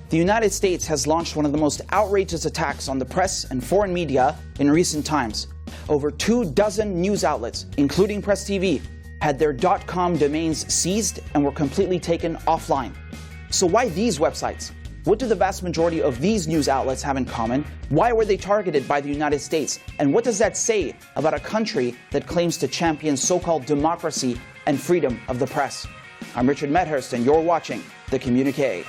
The United States has launched one of the most outrageous attacks on the press and foreign media in recent times. Over 24 news outlets, including Press TV, had their .com domains seized and were completely taken offline. So why these websites? What do the vast majority of these news outlets have in common? Why were they targeted by the United States? And what does that say about a country that claims to champion so-called democracy and freedom of the press? I'm Richard Medhurst, and you're watching the Communiqué.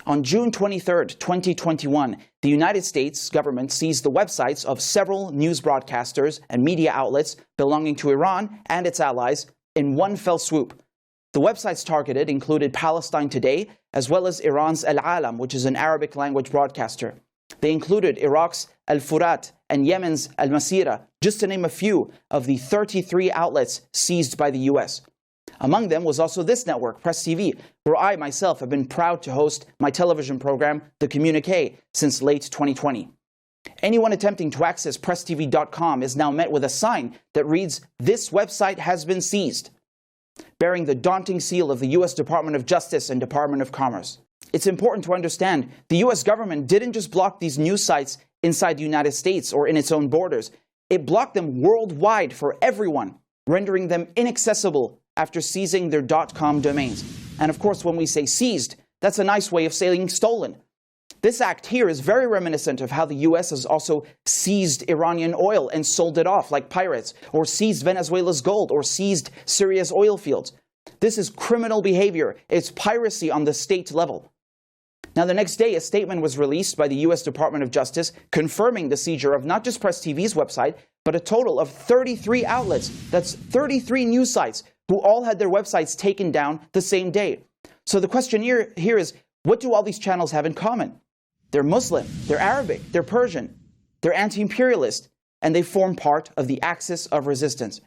On June 23, 2021, the United States government seized the websites of several news broadcasters and media outlets belonging to Iran and its allies in one fell swoop. The websites targeted included Palestine Today, as well as Iran's Al-Alam, which is an Arabic language broadcaster. They included Iraq's Al-Furat and Yemen's Al-Masira, just to name a few of the 33 outlets seized by the U.S. Among them was also this network, Press TV, where I myself have been proud to host my television program, The Communiqué, since late 2020. Anyone attempting to access PressTV.com is now met with a sign that reads, "This website has been seized," bearing the daunting seal of the U.S. Department of Justice and Department of Commerce. It's important to understand the U.S. government didn't just block these news sites inside the United States or in its own borders. It blocked them worldwide for everyone, rendering them inaccessible after seizing their .com domains. And of course, when we say seized, that's a nice way of saying stolen. This act here is very reminiscent of how the U.S. has also seized Iranian oil and sold it off like pirates, or seized Venezuela's gold, or seized Syria's oil fields. This is criminal behavior. It's piracy on the state level. Now, the next day, a statement was released by the U.S. Department of Justice confirming the seizure of not just Press TV's website, but a total of 33 outlets. That's 33 news sites who all had their websites taken down the same day. So the question here is, what do all these channels have in common? They're Muslim, they're Arabic, they're Persian, they're anti-imperialist, and they form part of the axis of resistance.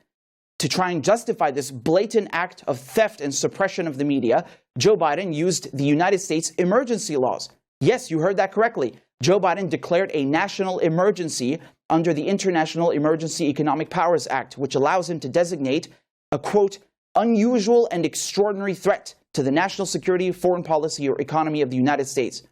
To try and justify this blatant act of theft and suppression of the media, Joe Biden used the United States emergency laws. Yes, you heard that correctly. Joe Biden declared a national emergency under the International Emergency Economic Powers Act, which allows him to designate a, quote, unusual and extraordinary threat to the national security, foreign policy, or economy of the United States.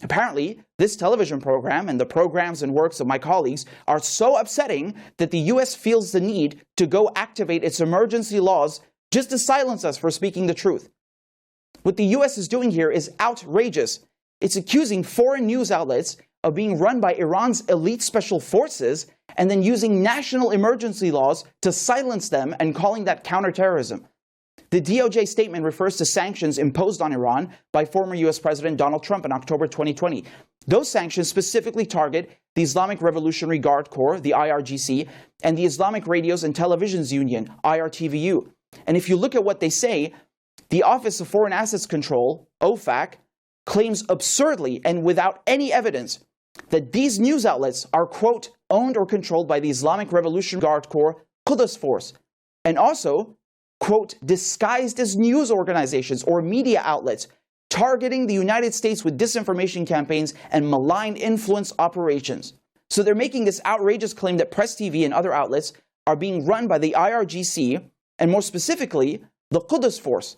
Apparently, this television program and the programs and works of my colleagues are so upsetting that the U.S. feels the need to go activate its emergency laws just to silence us for speaking the truth. What the U.S. is doing here is outrageous. It's accusing foreign news outlets of being run by Iran's elite special forces and then using national emergency laws to silence them and calling that counterterrorism. The DOJ statement refers to sanctions imposed on Iran by former U.S. President Donald Trump in October 2020. Those sanctions specifically target the Islamic Revolutionary Guard Corps, the IRGC, and the Islamic Radios and Televisions Union, IRTVU. And if you look at what they say, the Office of Foreign Assets Control, OFAC, claims absurdly and without any evidence that these news outlets are, quote, owned or controlled by the Islamic Revolutionary Guard Corps Quds Force, and also, quote, disguised as news organizations or media outlets targeting the United States with disinformation campaigns and malign influence operations. So they're making this outrageous claim that Press TV and other outlets are being run by the IRGC, and more specifically, the Quds Force.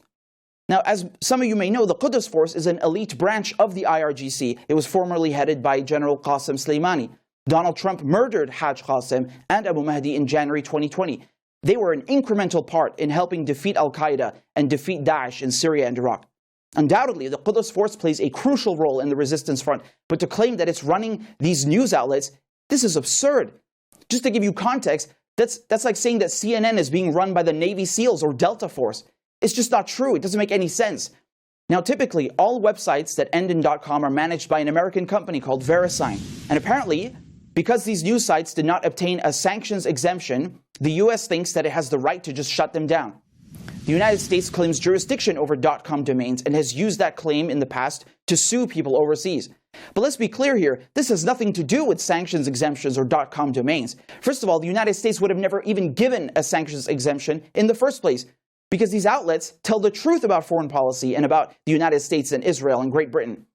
Now, as some of you may know, the Quds Force is an elite branch of the IRGC. It was formerly headed by General Qasem Soleimani. Donald Trump murdered Haj Qasem and Abu Mahdi in January 2020. They were an incremental part in helping defeat al-Qaeda and defeat Daesh in Syria and Iraq. Undoubtedly, the Quds Force plays a crucial role in the resistance front, but to claim that it's running these news outlets, this is absurd. Just to give you context, that's like saying that CNN is being run by the Navy SEALs or Delta Force. It's just not true. It doesn't make any sense. Now, typically, all websites that end in .com are managed by an American company called VeriSign. And apparently, because these news sites did not obtain a sanctions exemption, the U.S. thinks that it has the right to just shut them down. The United States claims jurisdiction over .com domains and has used that claim in the past to sue people overseas. But let's be clear here, this has nothing to do with sanctions exemptions or .com domains. First of all, the United States would have never even given a sanctions exemption in the first place, because these outlets tell the truth about foreign policy and about the United States and Israel and Great Britain.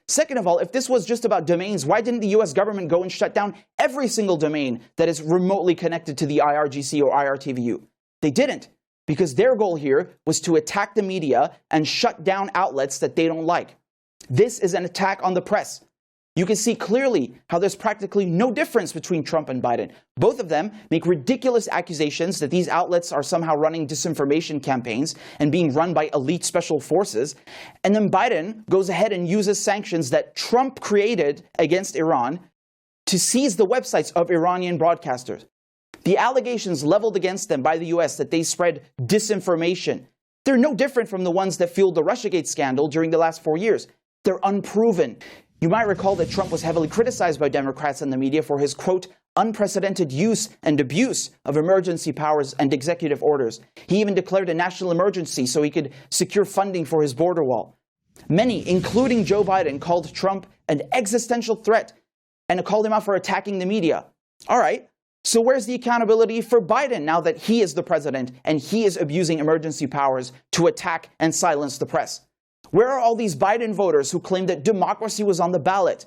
Second of all, if this was just about domains, why didn't the US government go and shut down every single domain that is remotely connected to the IRGC or IRTVU? They didn't, because their goal here was to attack the media and shut down outlets that they don't like. This is an attack on the press. You can see clearly how there's practically no difference between Trump and Biden. Both of them make ridiculous accusations that these outlets are somehow running disinformation campaigns and being run by elite special forces. And then Biden goes ahead and uses sanctions that Trump created against Iran to seize the websites of Iranian broadcasters. The allegations leveled against them by the US that they spread disinformation, they're no different from the ones that fueled the Russiagate scandal during the last 4 years. They're unproven. You might recall that Trump was heavily criticized by Democrats and the media for his, quote, unprecedented use and abuse of emergency powers and executive orders. He even declared a national emergency so he could secure funding for his border wall. Many, including Joe Biden, called Trump an existential threat and called him out for attacking the media. All right, so where's the accountability for Biden now that he is the president and he is abusing emergency powers to attack and silence the press? Where are all these Biden voters who claimed that democracy was on the ballot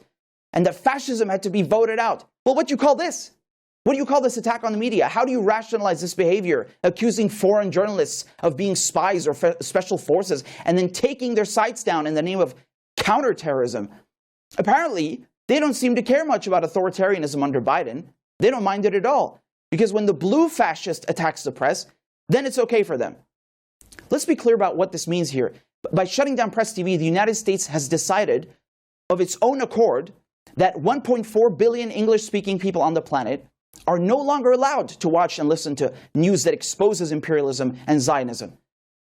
and that fascism had to be voted out? Well, what do you call this? What do you call this attack on the media? How do you rationalize this behavior, accusing foreign journalists of being spies or special forces and then taking their sites down in the name of counterterrorism? Apparently, they don't seem to care much about authoritarianism under Biden. They don't mind it at all, because when the blue fascist attacks the press, then it's okay for them. Let's be clear about what this means here. By shutting down Press TV, the United States has decided of its own accord that 1.4 billion English-speaking people on the planet are no longer allowed to watch and listen to news that exposes imperialism and Zionism.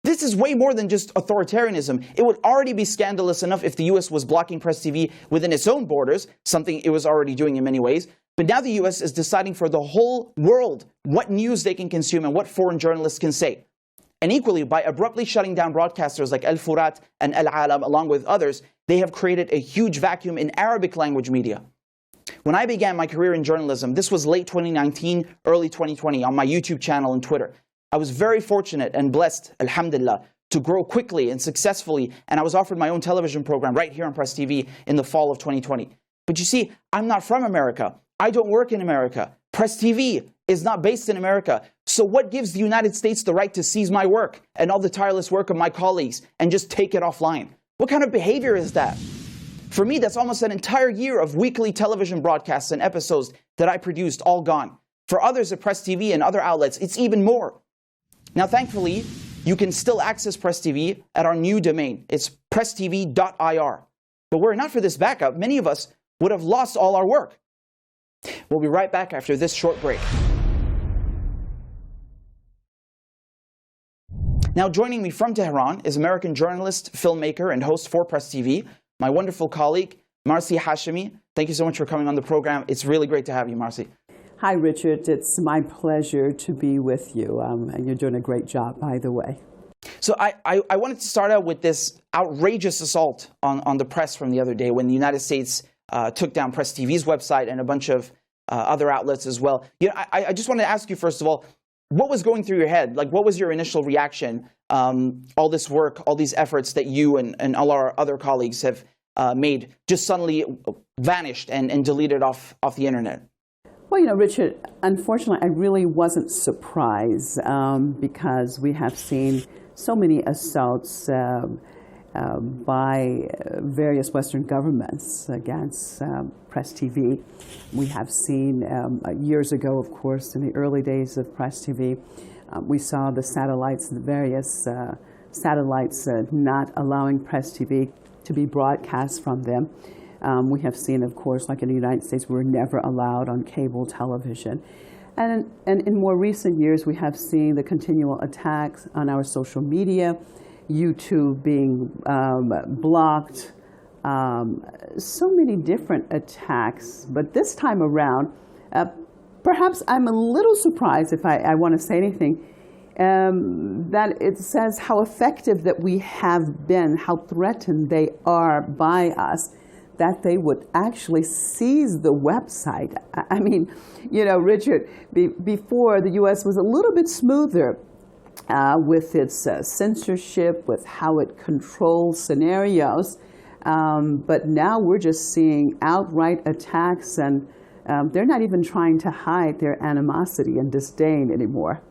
This is way more than just authoritarianism. It would already be scandalous enough if the US was blocking Press TV within its own borders, something it was already doing in many ways. But now the US is deciding for the whole world what news they can consume and what foreign journalists can say. And equally, by abruptly shutting down broadcasters like Al Furat and Al Alam, along with others, they have created a huge vacuum in Arabic language media. When I began my career in journalism, this was late 2019, early 2020, on my YouTube channel and Twitter. I was very fortunate and blessed, alhamdulillah, to grow quickly and successfully, and I was offered my own television program right here on Press TV in the fall of 2020. But you see, I'm not from America. I don't work in America. Press TV is not based in America. So what gives the United States the right to seize my work and all the tireless work of my colleagues and just take it offline? What kind of behavior is that? For me, that's almost an entire year of weekly television broadcasts and episodes that I produced, all gone. For others at Press TV and other outlets, it's even more. Now, thankfully, you can still access Press TV at our new domain. It's presstv.ir. But were it not for this backup, many of us would have lost all our work. We'll be right back after this short break. Now, joining me from Tehran is American journalist, filmmaker, and host for Press TV, my wonderful colleague, Marcy Hashemi. Thank you so much for coming on the program. It's really great to have you, Marcy. Hi, Richard. It's my pleasure to be with you, and you're doing a great job, by the way. So I wanted to start out with this outrageous assault on the press from the other day when the United States took down Press TV's website and a bunch of other outlets as well. You know, I just wanted to ask you, first of all, what was going through your head? Like, what was your initial reaction? All this work, all these efforts that you and all our other colleagues have made just suddenly vanished and deleted off the internet. Well, you know, Richard, unfortunately, I really wasn't surprised because we have seen so many assaults by various Western governments against Press TV. We have seen years ago, of course, in the early days of Press TV, we saw the satellites, the various satellites not allowing Press TV to be broadcast from them. We have seen, of course, like in the United States, we were never allowed on cable television. And in more recent years, we have seen the continual attacks on our social media, YouTube being blocked, so many different attacks. But this time around, perhaps I'm a little surprised, if I want to say anything, that it says how effective that we have been, how threatened they are by us, that they would actually seize the website. I mean, you know, Richard, before the U.S. was a little bit smoother with its censorship, with how it controls scenarios. But now we're just seeing outright attacks, and they're not even trying to hide their animosity and disdain anymore.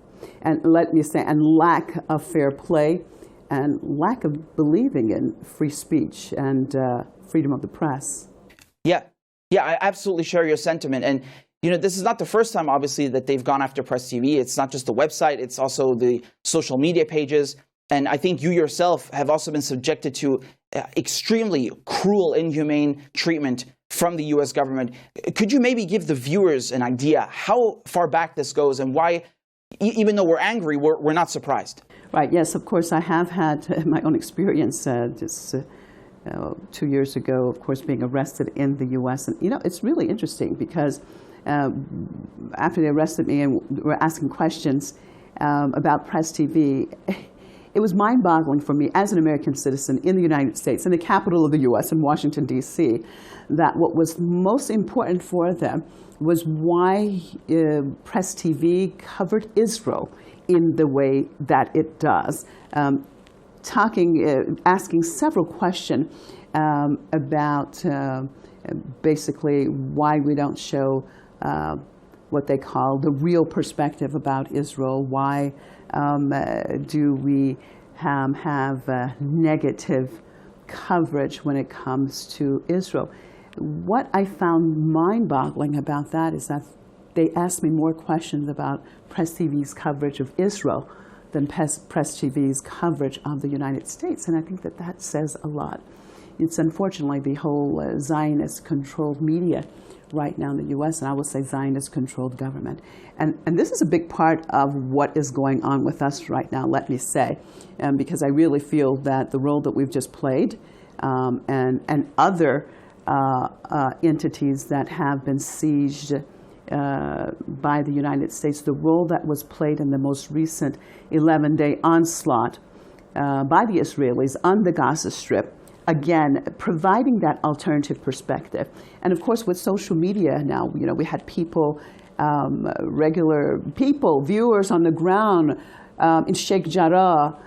And let me say, and lack of fair play and lack of believing in free speech and freedom of the press. Yeah, I absolutely share your sentiment. And you know, this is not the first time, obviously, that they've gone after Press TV. It's not just the website, it's also the social media pages. And I think you yourself have also been subjected to extremely cruel, inhumane treatment from the U.S. government. Could you maybe give the viewers an idea how far back this goes and why, even though we're angry, we're not surprised? Right, yes, of course, I have had my own experience just 2 years ago, of course, being arrested in the U.S. And, you know, it's really interesting because after they arrested me and were asking questions about Press TV, it was mind-boggling for me as an American citizen in the United States, in the capital of the U.S., in Washington, D.C., that what was most important for them was why Press TV covered Israel in the way that it does, asking several questions about basically why we don't show what they call the real perspective about Israel. Why do we have negative coverage when it comes to Israel? What I found mind-boggling about that is that they asked me more questions about Press TV's coverage of Israel than Press TV's coverage of the United States. And I think that that says a lot. It's unfortunately the whole Zionist-controlled media right now in the U.S., and I would say Zionist-controlled government. And this is a big part of what is going on with us right now, let me say, because I really feel that the role that we've just played and other entities that have been sieged by the United States, the role that was played in the most recent 11-day onslaught by the Israelis on the Gaza Strip, again, providing that alternative perspective. And of course, with social media now, you know, we had people, regular people, viewers on the ground in Sheikh Jarrah,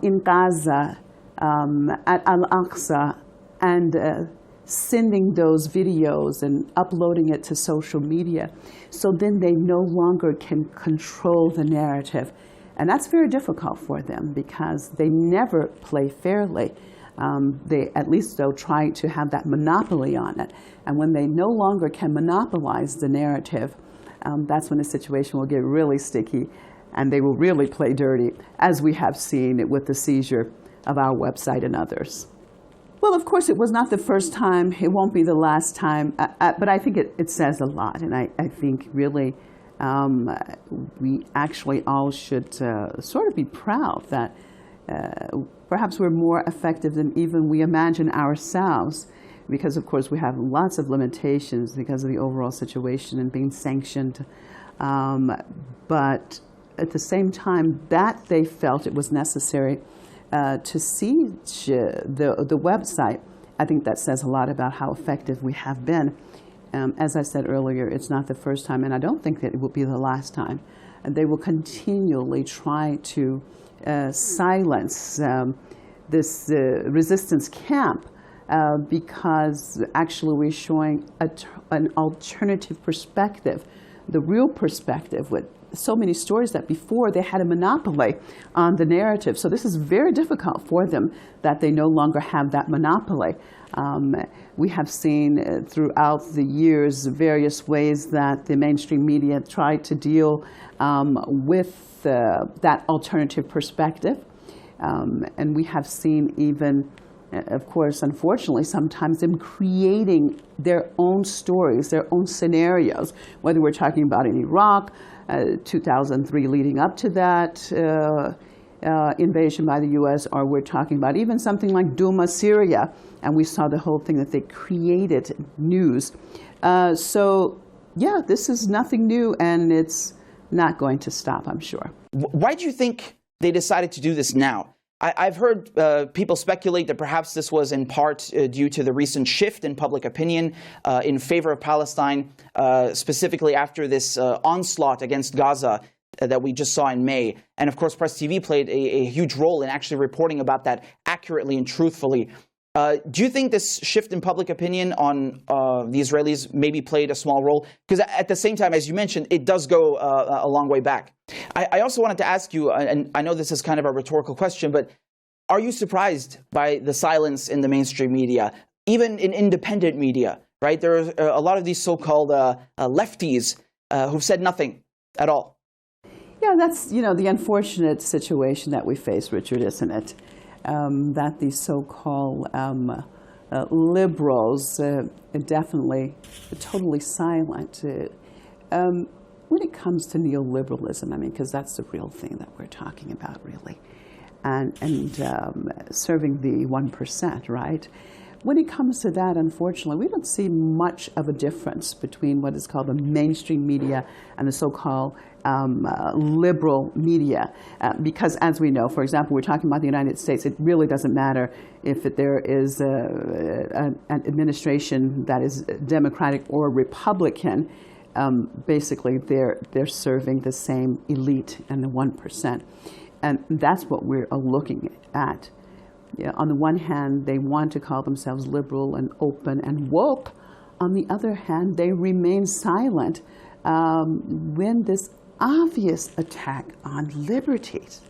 in Gaza, at Al-Aqsa, and sending those videos and uploading it to social media. So then they no longer can control the narrative. And that's very difficult for them because they never play fairly. They, at least they'll try to have that monopoly on it. And when they no longer can monopolize the narrative, that's when the situation will get really sticky and they will really play dirty, as we have seen with the seizure of our website and others. Well, of course, it was not the first time. It won't be the last time. But I think it says a lot. And I think really we actually all should sort of be proud that perhaps we're more effective than even we imagine ourselves, because, of course, we have lots of limitations because of the overall situation and being sanctioned. But at the same time, that they felt it was necessary to siege the website, I think that says a lot about how effective we have been. As I said earlier, it's not the first time, and I don't think that it will be the last time. And they will continually try to silence this resistance camp because actually we're showing an alternative perspective, the real perspective, with so many stories that before they had a monopoly on the narrative. So this is very difficult for them that they no longer have that monopoly. We have seen throughout the years various ways that the mainstream media tried to deal with that alternative perspective. And we have seen even, of course, unfortunately, sometimes them creating their own stories, their own scenarios, whether we're talking about in Iraq, 2003 leading up to that invasion by the U.S., or we're talking about even something like Duma, Syria, and we saw the whole thing that they created news. So, yeah, this is nothing new, and it's not going to stop, I'm sure. Why do you think they decided to do this now? I've heard people speculate that perhaps this was in part due to the recent shift in public opinion in favor of Palestine, specifically after this onslaught against Gaza that we just saw in May. And of course, Press TV played a huge role in actually reporting about that accurately and truthfully. Do you think this shift in public opinion on the Israelis maybe played a small role? Because at the same time, as you mentioned, it does go a long way back. I also wanted to ask you, and I know this is kind of a rhetorical question, but are you surprised by the silence in the mainstream media, even in independent media, right? There are a lot of these so-called lefties who've said nothing at all. Yeah, that's, the unfortunate situation that we face, Richard, isn't it? That these so-called liberals definitely totally silent. When it comes to neoliberalism, I mean, because that's the real thing that we're talking about, really, and serving the 1%, right? When it comes to that, unfortunately, we don't see much of a difference between what is called the mainstream media and the so-called liberal media. Because as we know, for example, we're talking about the United States, it really doesn't matter if there is an administration that is Democratic or Republican. Basically, they're serving the same elite and the 1%. And that's what we're looking at. On the one hand, they want to call themselves liberal and open and woke. On the other hand, they remain silent when this obvious attack on liberties.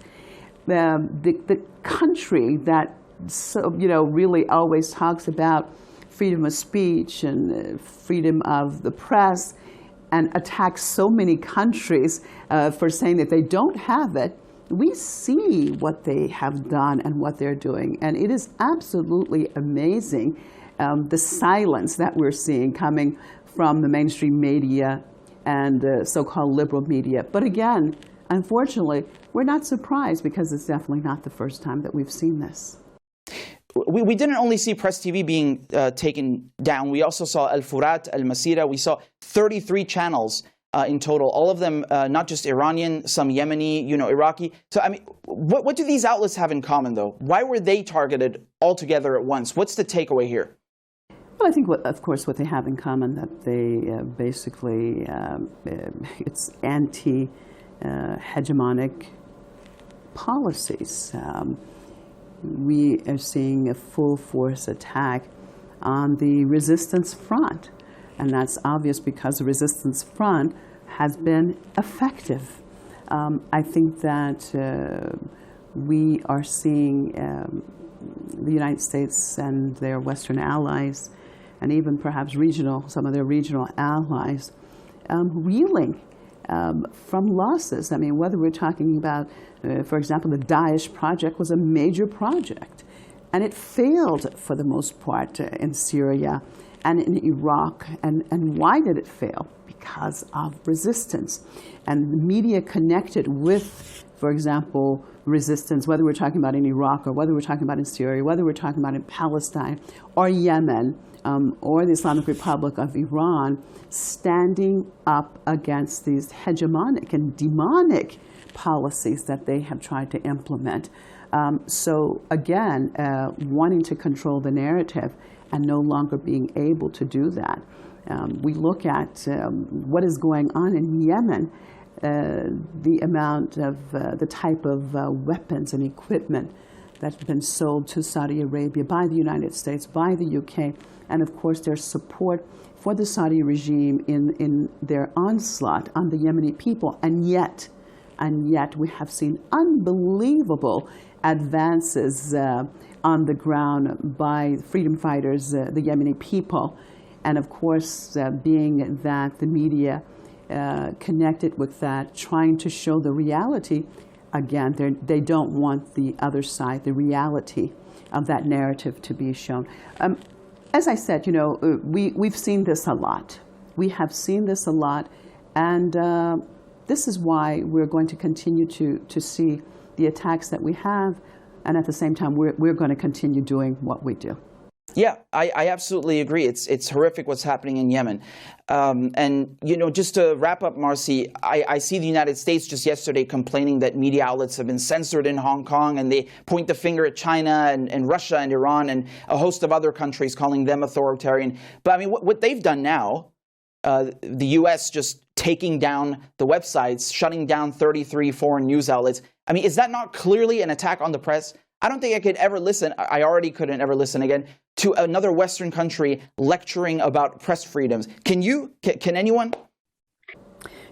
The country that really always talks about freedom of speech and freedom of the press and attacks so many countries for saying that they don't have it, we see what they have done and what they're doing. And it is absolutely amazing, the silence that we're seeing coming from the mainstream media and so-called liberal media. But again, unfortunately, we're not surprised because it's definitely not the first time that we've seen this. We didn't only see Press TV being taken down. We also saw Al Furat, Al Masira. We saw 33 channels in total, all of them not just Iranian, some Yemeni, Iraqi. So, I mean, what do these outlets have in common, though? Why were they targeted all together at once? What's the takeaway here? Well, I think, of course, what they have in common that they basically, it's anti-hegemonic policies. We are seeing a full-force attack on the resistance front. And that's obvious because the resistance front has been effective. I think that we are seeing the United States and their Western allies, and even perhaps some of their regional allies, reeling from losses. I mean, whether we're talking about, for example, the Daesh project was a major project, and it failed for the most part in Syria and in Iraq. And why did it fail? Because of resistance. And the media connected with, for example, resistance, whether we're talking about in Iraq or whether we're talking about in Syria, whether we're talking about in Palestine or Yemen or the Islamic Republic of Iran, standing up against these hegemonic and demonic policies that they have tried to implement. So again, wanting to control the narrative and no longer being able to do that. We look at what is going on in Yemen, the amount of, the type of weapons and equipment that's been sold to Saudi Arabia by the United States, by the UK, and of course their support for the Saudi regime in their onslaught on the Yemeni people. And yet we have seen unbelievable advances on the ground by freedom fighters, the Yemeni people. And of course, being that the media connected with that, trying to show the reality, again, they don't want the other side, the reality of that narrative to be shown. As I said, we've seen this a lot. We have seen this a lot, and this is why we're going to continue to see the attacks that we have, and at the same time, we're going to continue doing what we do. Yeah, I absolutely agree. It's horrific what's happening in Yemen. And, just to wrap up, Marcy, I see the United States just yesterday complaining that media outlets have been censored in Hong Kong, and they point the finger at China and Russia and Iran and a host of other countries, calling them authoritarian. But, I mean, what they've done now, the U.S. just taking down the websites, shutting down 33 foreign news outlets, I mean, is that not clearly an attack on the press? I don't think I could ever listen, I already couldn't ever listen again, to another Western country lecturing about press freedoms. Can you? Can anyone?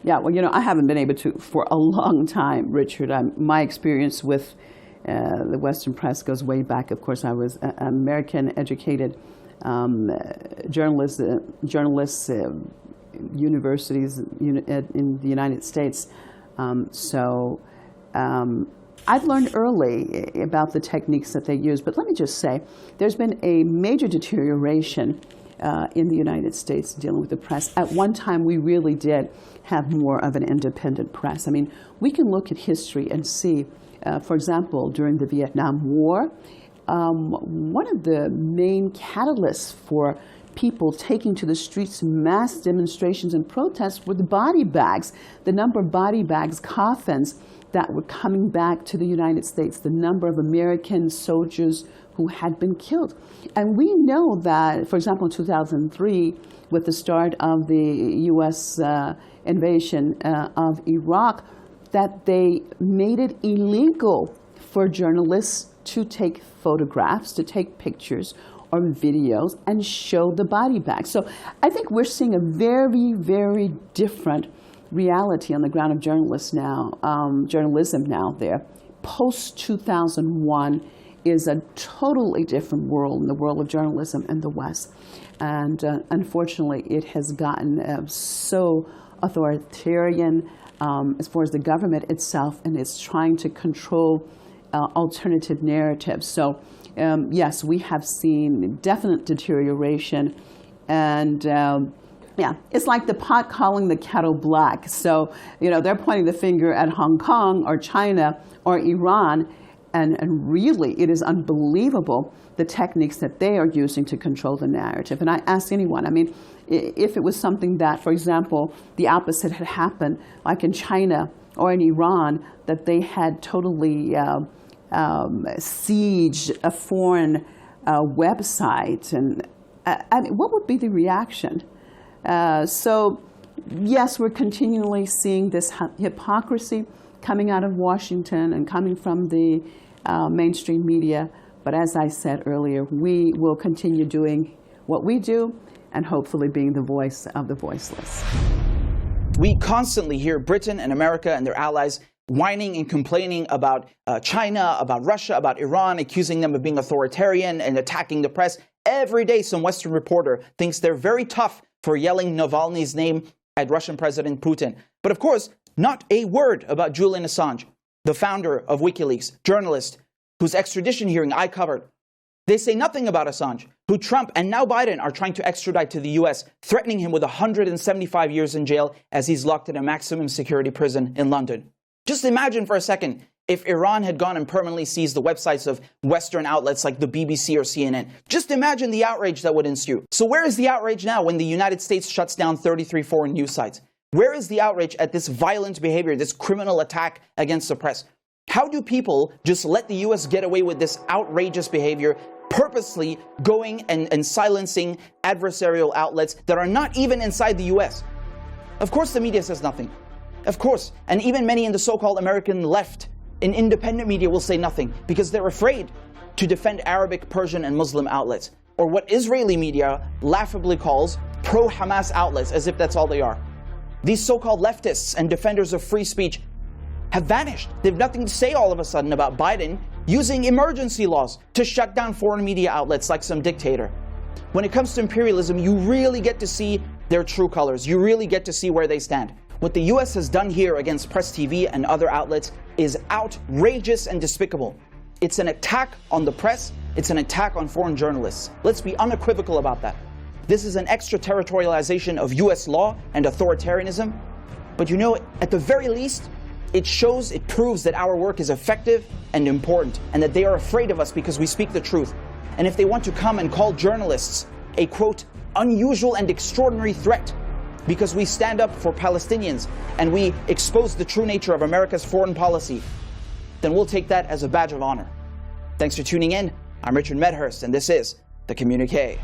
Yeah, well, I haven't been able to for a long time, Richard. My experience with the Western press goes way back. Of course, I was an American-educated journalist, universities in the United States. I've learned early about the techniques that they use, but let me just say, there's been a major deterioration in the United States dealing with the press. At one time, we really did have more of an independent press. I mean, we can look at history and see, for example, during the Vietnam War, one of the main catalysts for people taking to the streets, mass demonstrations and protests, were the body bags, the number of body bags, coffins, that were coming back to the United States, the number of American soldiers who had been killed. And we know that, for example, in 2003, with the start of the U.S. Invasion of Iraq, that they made it illegal for journalists to take photographs, to take pictures or videos and show the body bags. So I think we're seeing a very, very different reality on the ground of journalism now there. Post-2001 is a totally different world in the world of journalism in the West. And unfortunately, it has gotten so authoritarian as far as the government itself, and it's trying to control alternative narratives. So yes, we have seen definite deterioration, and yeah, it's like the pot calling the kettle black. So, they're pointing the finger at Hong Kong or China or Iran, and really it is unbelievable the techniques that they are using to control the narrative. And I ask anyone, I mean, if it was something that, for example, the opposite had happened, like in China or in Iran, that they had totally sieged a foreign website, and I mean, what would be the reaction? So, yes, we're continually seeing this hypocrisy coming out of Washington and coming from the mainstream media. But as I said earlier, we will continue doing what we do and hopefully being the voice of the voiceless. We constantly hear Britain and America and their allies whining and complaining about China, about Russia, about Iran, accusing them of being authoritarian and attacking the press. Every day, some Western reporter thinks they're very tough for yelling Navalny's name at Russian President Putin. But of course, not a word about Julian Assange, the founder of WikiLeaks, journalist whose extradition hearing I covered. They say nothing about Assange, who Trump and now Biden are trying to extradite to the U.S., threatening him with 175 years in jail as he's locked in a maximum security prison in London. Just imagine for a second if Iran had gone and permanently seized the websites of Western outlets like the BBC or CNN. Just imagine the outrage that would ensue. So where is the outrage now when the United States shuts down 33 foreign news sites? Where is the outrage at this violent behavior, this criminal attack against the press? How do people just let the U.S. get away with this outrageous behavior, purposely going and silencing adversarial outlets that are not even inside the U.S.? Of course the media says nothing. Of course. And even many in the so-called American left in independent media will say nothing because they're afraid to defend Arabic, Persian, and Muslim outlets, or what Israeli media laughably calls pro-Hamas outlets, as if that's all they are. These so-called leftists and defenders of free speech have vanished. They have nothing to say all of a sudden about Biden using emergency laws to shut down foreign media outlets like some dictator. When it comes to imperialism, you really get to see their true colors. You really get to see where they stand. What the U.S. has done here against Press TV and other outlets is outrageous and despicable. It's an attack on the press. It's an attack on foreign journalists. Let's be unequivocal about that. This is an extraterritorialization of U.S. law and authoritarianism. But at the very least, it proves that our work is effective and important, and that they are afraid of us because we speak the truth. And if they want to come and call journalists a, quote, unusual and extraordinary threat because we stand up for Palestinians and we expose the true nature of America's foreign policy, then we'll take that as a badge of honor. Thanks for tuning in. I'm Richard Medhurst, and this is the Communiqué.